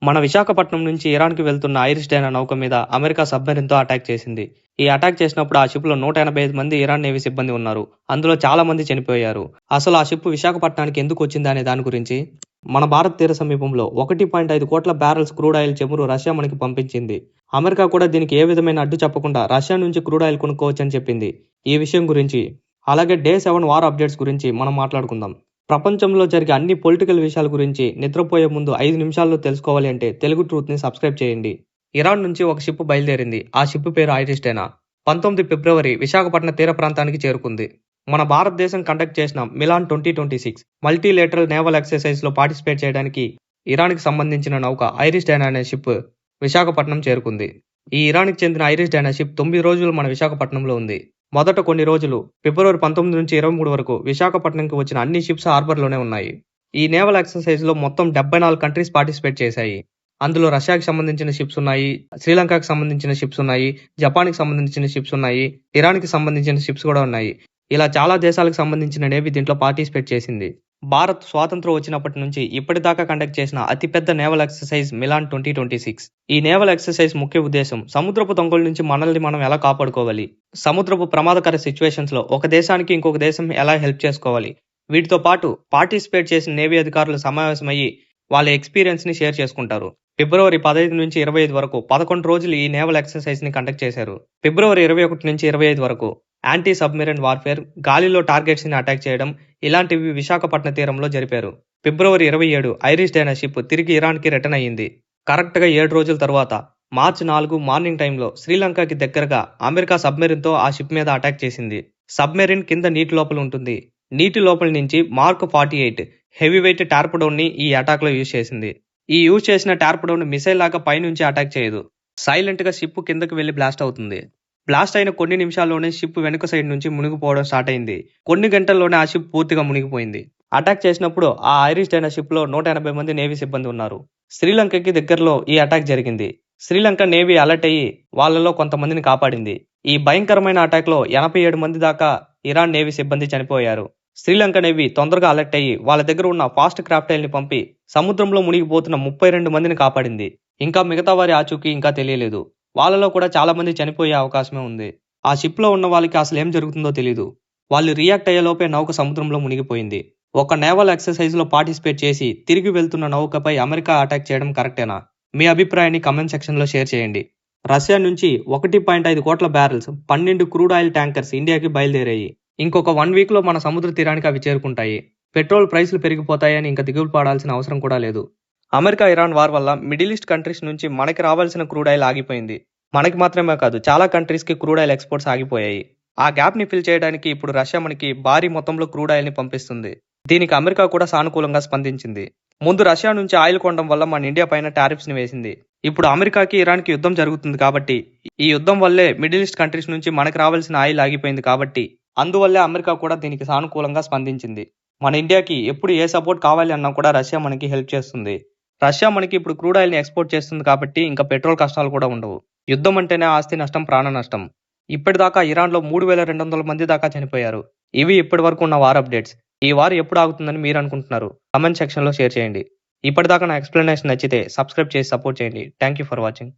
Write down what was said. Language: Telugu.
మన విశాఖపట్నం నుంచి ఇరాన్‌కి వెళ్తున్న ఐరిష్ డైనా నౌక మీద అమెరికా సబ్‌మెరైన్‌తో అటాక్ చేసింది. ఈ అటాక్ చేసినప్పుడు ఆ షిప్‌లో 185 మంది ఇరాన్ నేవీ సిబ్బంది ఉన్నారు. అందులో చాలా మంది చనిపోయారు. అసలు ఆ షిప్ విశాఖపట్నానికి ఎందుకు వచ్చిందనే దాని గురించి మన భారత్ తీర సమీపంలో 1.5 కోట్ల బ్యారెల్స్ క్రూడ్ ఆయిల్ చమురు రష్యా మనకి పంపించింది. అమెరికా కూడా దీనికి ఏ విధమైన అడ్డు చెప్పకుండా రష్యా నుంచి క్రూడ్ ఆయిల్ కొనుక్కోవచ్చని చెప్పింది. ఈ విషయం గురించి అలాగే డే 7 వార్ అప్డేట్స్ గురించి మనం మాట్లాడుకుందాం. ప్రపంచంలో జరిగే అన్ని పొలిటికల్ విషయాల గురించి నిద్రపోయే ముందు 5 నిమిషాల్లో తెలుసుకోవాలి అంటే తెలుగు ట్రూత్‌ని సబ్స్క్రైబ్ చేయండి. ఇరాన్ నుంచి ఒక షిప్ బయలుదేరింది. ఆ షిప్ పేరు ఐరిష్ డైనా. 19 ఫిబ్రవరి విశాఖపట్నం తీర ప్రాంతానికి చేరుకుంది. మన భారతదేశం కండక్ట్ చేసిన మిలాన్ 2026 మల్టీలేటరల్ నేవల్ ఎక్సర్సైజ్‌లో పార్టిసిపేట్ చేయడానికి ఇరాన్‌కి సంబంధించిన నౌక ఐరిష్ డైనా అనే షిప్ విశాఖపట్నం చేరుకుంది. ఈ ఇరాన్‌కి చెందిన ఐరిష్ డైనా షిప్ 9 రోజులు మన విశాఖపట్నంలో ఉంది. మొదట కొన్ని రోజులు ఫిబ్రవరి 19 నుంచి 23 వరకు విశాఖపట్నంకి వచ్చిన అన్ని షిప్స్ హార్బర్‌లోనే ఉన్నాయి. ఈ నేవల్ ఎక్సర్సైజ్‌లో మొత్తం 74 కంట్రీస్ పార్టిసిపేట్ చేశాయి. అందులో రష్యాకి సంబంధించిన షిప్స్ ఉన్నాయి, శ్రీలంకకి సంబంధించిన షిప్స్ ఉన్నాయి, జపాన్‌కి సంబంధించిన షిప్స్ ఉన్నాయి, ఇరాన్‌కి సంబంధించిన షిప్స్ కూడా ఉన్నాయి. ఇలా చాలా దేశాలకు సంబంధించిన నేవీ దీంట్లో పార్టిసిపేట్ చేసింది. భారత్ స్వాతంత్రం వచ్చినప్పటి నుంచి ఇప్పటిదాకా కండక్ట్ చేసిన అతిపెద్ద నేవల్ ఎక్సర్సైజ్ మిలాన్ 2026. ఈ నేవల్ ఎక్సర్సైజ్ ముఖ్య ఉద్దేశం సముద్రపు దొంగల నుంచి మనల్ని మనం ఎలా కాపాడుకోవాలి, సముద్రపు ప్రమాదకర సిచ్యువేషన్స్ లో ఒక దేశానికి ఇంకొక దేశం ఎలా హెల్ప్ చేసుకోవాలి, వీటితో పాటు పార్టిసిపేట్ చేసిన నేవీ అధికారులు సమావేశమయ్యి వాళ్ళ ఎక్స్పీరియన్స్ ని షేర్ చేసుకుంటారు. ఫిబ్రవరి 15 నుంచి 25 వరకు 11 రోజులు ఈ నేవల్ ఎక్సర్సైజ్ ని కండక్ట్ చేశారు. ఫిబ్రవరి 21 నుంచి 25 వరకు యాంటీ సబ్మెరైన్ వార్ఫేర్, గాలిలో టార్గెట్స్ ని అటాక్ చేయడం ఇలాంటివి విశాఖపట్నం తీరంలో జరిపారు. ఫిబ్రవరి 27 ఐరిష్ డైనా షిప్ తిరిగి ఇరాన్ కి రిటర్న్ అయ్యింది. కరెక్ట్ గా 7 రోజుల తర్వాత మార్చి 4 మార్నింగ్ టైంలో శ్రీలంకకి దగ్గరగా అమెరికా సబ్మెరైన్ తో ఆ షిప్ మీద అటాక్ చేసింది. సబ్మెరైన్ కింద నీటి లోపల ఉంటుంది. నీటి లోపల నుంచి మార్క్ 48 హెవీ వెయిట్ టార్పెడోన్ ని ఈ అటాక్ లో యూజ్ చేసింది. ఈ యూజ్ చేసిన టార్పెడోన్ మిసైల్ లాగా పైనుంచి అటాక్ చేయదు. సైలెంట్ గా షిప్ కిందకి వెళ్లి బ్లాస్ట్ అవుతుంది. బ్లాస్ట్ అయిన కొన్ని నిమిషాల్లోనే షిప్ వెనుక సైడ్ నుంచి మునిగిపోవడం స్టార్ట్ అయింది. కొన్ని గంటల్లోనే ఆ షిప్ పూర్తిగా మునిగిపోయింది. అటాక్ చేసినప్పుడు ఆ ఐరిష్ డైనా షిప్ లో 180 మంది నేవీ సిబ్బంది ఉన్నారు. శ్రీలంకకి దగ్గరలో ఈ అటాక్ జరిగింది. శ్రీలంక నేవీ అలర్ట్ అయ్యి వాళ్ళలో కొంతమందిని కాపాడింది. ఈ భయంకరమైన అటాక్ లో 87 మంది దాకా ఇరాన్ నేవీ సిబ్బంది చనిపోయారు. శ్రీలంక నేవీ తొందరగా అలర్ట్ అయ్యి వాళ్ళ దగ్గర ఉన్న ఫాస్ట్ క్రాఫ్టైల్ ని పంపి సముద్రంలో మునిగిపోతున్న 32 మందిని కాపాడింది. ఇంకా మిగతా వారి ఆచూకీ ఇంకా తెలియలేదు. వాళ్ళలో కూడా చాలా మంది చనిపోయే అవకాశమే ఉంది. ఆ షిప్ లో ఉన్న వాళ్ళకి అసలు ఏం జరుగుతుందో తెలీదు. వాళ్ళు రియాక్ట్ అయ్యేలోపే నౌక సముద్రంలో మునిగిపోయింది. ఒక నేవల్ ఎక్సర్సైజ్ లో పార్టిసిపేట్ చేసి తిరిగి వెళ్తున్న నౌకపై అమెరికా అటాక్ చేయడం కరెక్టేనా? మీ అభిప్రాయాన్ని కమెంట్ సెక్షన్ లో షేర్ చేయండి. రష్యా నుంచి 1.5 కోట్ల బ్యారెల్స్ 12 క్రూడ్ ఆయిల్ ట్యాంకర్స్ ఇండియాకి బయలుదేరాయి. ఇంకొక 1 వీక్ లో మన సముద్ర తీరానికి అవి చేరుకుంటాయి. పెట్రోల్ ప్రైస్లు పెరిగిపోతాయని ఇంకా దిగులు పడాల్సిన అవసరం కూడా లేదు. అమెరికా ఇరాన్ వార్ వల్ల మిడిల్ ఈస్ట్ కంట్రీస్ నుంచి మనకి రావాల్సిన క్రూడ్ ఆయిల్ ఆగిపోయింది. మనకి మాత్రమే కాదు చాలా కంట్రీస్ కి క్రూడ్ ఆయిల్ ఎక్స్పోర్ట్స్ ఆగిపోయాయి. ఆ గ్యాప్ ని ఫిల్ చేయడానికి ఇప్పుడు రష్యా మనకి భారీ మొత్తంలో క్రూడ్ ఆయిల్ ని పంపిస్తుంది. దీనికి అమెరికా కూడా సానుకూలంగా స్పందించింది. ముందు రష్యా నుంచి ఆయిల్ కొనడం వల్ల మన ఇండియా పైన టారిఫ్స్ ని వేసింది. ఇప్పుడు అమెరికాకి ఇరాన్ కి యుద్ధం జరుగుతుంది కాబట్టి ఈ యుద్ధం వల్లే మిడిల్ ఈస్ట్ కంట్రీస్ నుంచి మనకి రావాల్సిన ఆయిల్ ఆగిపోయింది కాబట్టి అందువల్లే అమెరికా కూడా దీనికి సానుకూలంగా స్పందించింది. మన ఇండియాకి ఎప్పుడు ఏ సపోర్ట్ కావాలి అన్నా కూడా రష్యా మనకి హెల్ప్ చేస్తుంది. రష్యా మనకి ఇప్పుడు క్రూడ్ ఆయిల్ ని ఎక్స్పోర్ట్ చేస్తుంది కాబట్టి ఇంకా పెట్రోల్ కష్టాలు కూడా ఉండవు. యుద్ధం అంటేనే ఆస్తి నష్టం, ప్రాణ నష్టం. ఇప్పటిదాకా ఇరాన్ లో 3200 మంది దాకా చనిపోయారు. ఇవి ఇప్పటి వరకు ఉన్న వార్ అప్డేట్స్. ఈ వార్ ఎప్పుడు ఆగుతుందని మీరు అనుకుంటున్నారు? కమెంట్ సెక్షన్ లో షేర్ చేయండి. ఇప్పటిదాకా నా ఎక్స్ప్లెనేషన్ నచ్చితే సబ్స్క్రైబ్ చేసి సపోర్ట్ చేయండి. Thank you for watching.